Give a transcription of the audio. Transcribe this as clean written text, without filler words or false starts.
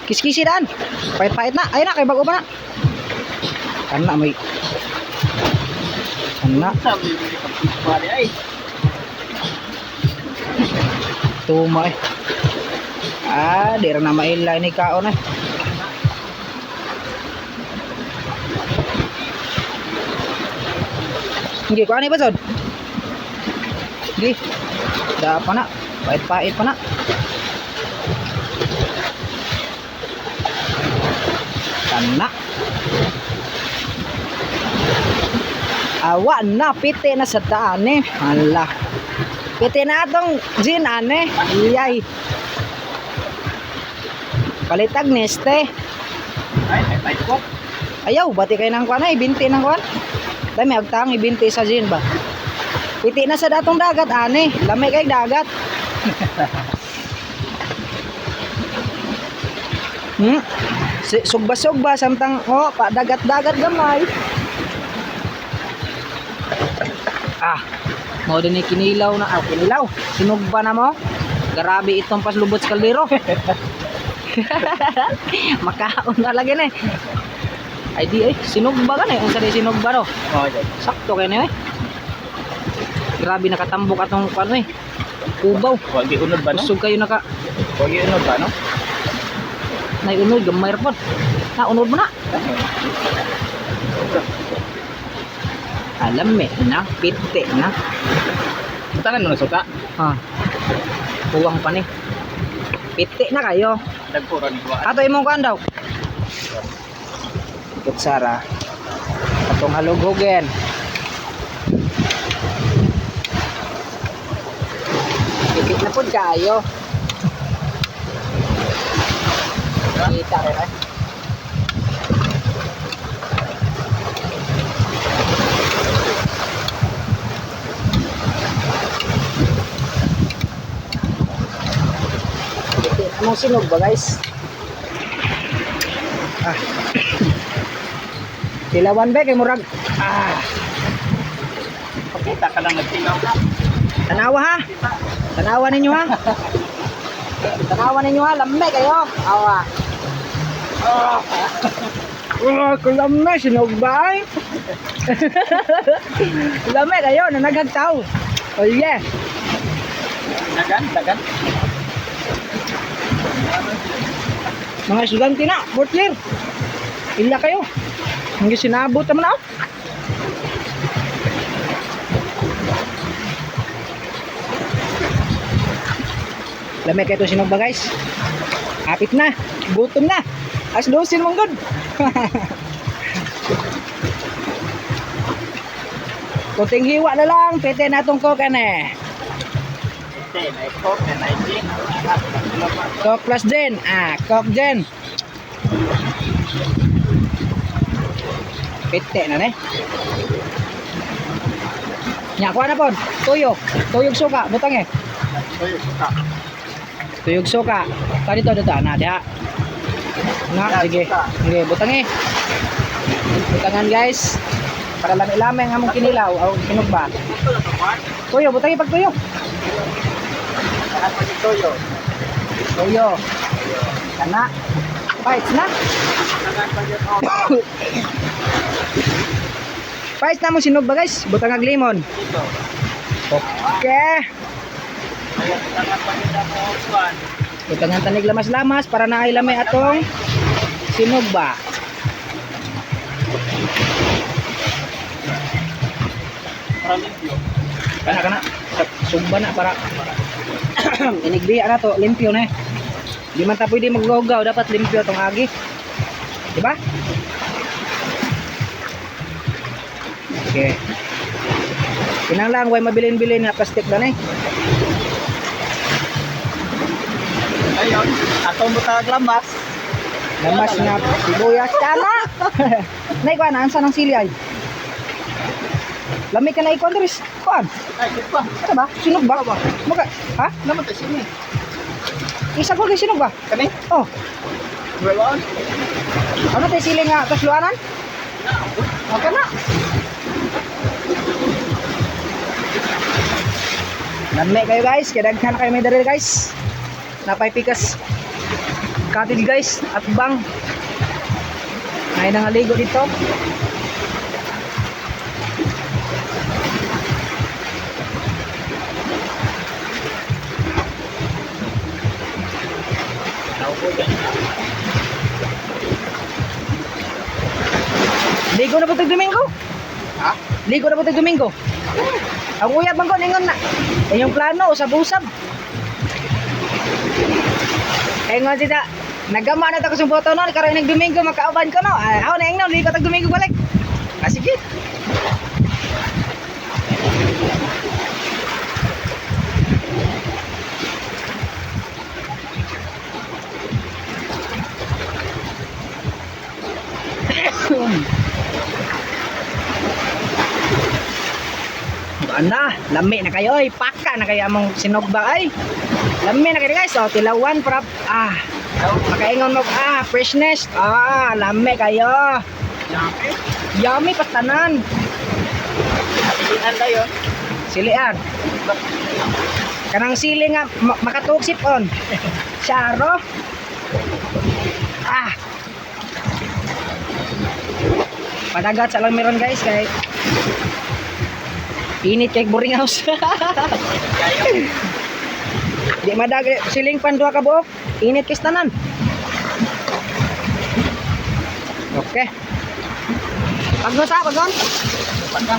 Kiskisi daan. Pahit-pahit na. Ayun na, kay bago pa na. Kana may. Kana. Tuma eh. Di rin na mailay ni kaon eh. Hindi ko ano ba son? Hindi. Da pa na. Pahit-pahit pa na. Kana. Awa na piti na sa daan eh. Hala. Piti na atong gin ane. Iyay. Palitag neste. Ay ko. Ayaw, bati kayo ng kuwan ay binti ng kuwan. Dami agtang ibinti sa gin ba. Piti na sa datong dagat ane. Lamay kay dagat. Sugba-sugba samtang pa dagat-dagat gamay. Mau din kinilaw na kinilaw. Sinugba na mo. Grabe itong paslubot sa kaldero. Makaon na lagi na eh. Ay di sinugba ka na eh. Unsa di sinugba no? Sakto kayo na eh. Grabe nakatambok atong ano eh. Kubaw. Wag unod ba no? Usog kayo naka. Wag unod ba no? Nay unod gamay ra pod. Na unod mo na. Alam na, pite na. Tangan mo na suka. Huwang pa ni. Pite na kayo. Nagpura ni kuha. Ato imong kuan daw. Kutsara. Atong halughogen. Pipit na pod kayo. Kita rin eh. Anong sinog ba guys? Tilawan ba kay murag? Pakita ka lang nagtingaw ka. Tanawa ha? Tanawa ninyo ha? Tanawa ninyo ha? Lamay kayo? Awa. Kulamay, sinog ba ay? Lamay kayo, nanagagtaw. Oh yeah. Dagan. Mga estudyante na, fourth year. Ila kayo. Hindi sinabot naman ako. Lamay kayo ito sinog ba guys? Kapit na, gutom na. As dosin mong good. Kunting hiwa na lang, pwede na itong coke eh. May coke and I gin. Coke plus gin. Coke gin. Pite na ne. Nya kuha na po. Tuyog suka. Butang eh. Tuyog suka. Tadi to dito. Na dia. Na sige. Sige, butang eh. Butangan guys. Para lami-lami ang among kinilaw. O kinugba. Tuyo, butang eh pagtuyo. Toyo. Kana. Bites na. Bites na mo sinog ba guys? Butang ag lemon. Okay. Butangan tanig lamas-lamas para naailamay atong sinog ba. Kana. Sugba na para inigbiya na to, limpyo na eh. Di man ta pwede maglugaw, dapat limpyo tong agi. Diba? Okay. Kinanglan, way mabilin-bilin na plastic na eh. Ayun, atong butang lamas. Lamas nga sibuyas. Tama! Naikuan, ansa ng sili ay? Lamig ka na ikuan Dres. Kuan? Ay, pa. Ano ba? Sinog ba? Maka, ha? Naman tayo sini. Isa ko kay sinog ba? Kani? Oh, Welon. ano tayo sili nga kasluanan? Okay na. Nami kayo guys, kaya daghan kayo may daril guys. Napay pikas Cottage guys, at bang. May nangaligo dito. Naupo dyan. Ligo na po tag Domingo. Ha? Ligo na po tag Domingo. Ang uyab man ko ningon na. Yung plano usab-usab. Ingon sida. Nagama na ta ko sa boto no karon nag Domingo makauban ko no. Aw na ingnon ligo tag Domingo balik. Ah, sige. Ana, lami na kayo ay paka na kayo among sinugba ay. Lami na kayo guys, oh, tilawan para makaingon mo freshness. Lami kayo. Yummy. Yummy patanan. Silihan na yun. Silian. Kanang sili nga makatuksip on. Syaro. Padagat sa lang meron guys kay init kay boring house. Di madag siling pan duha ka buok. Init kay tanan. Okay. Pagno sa pagnon. Pagka.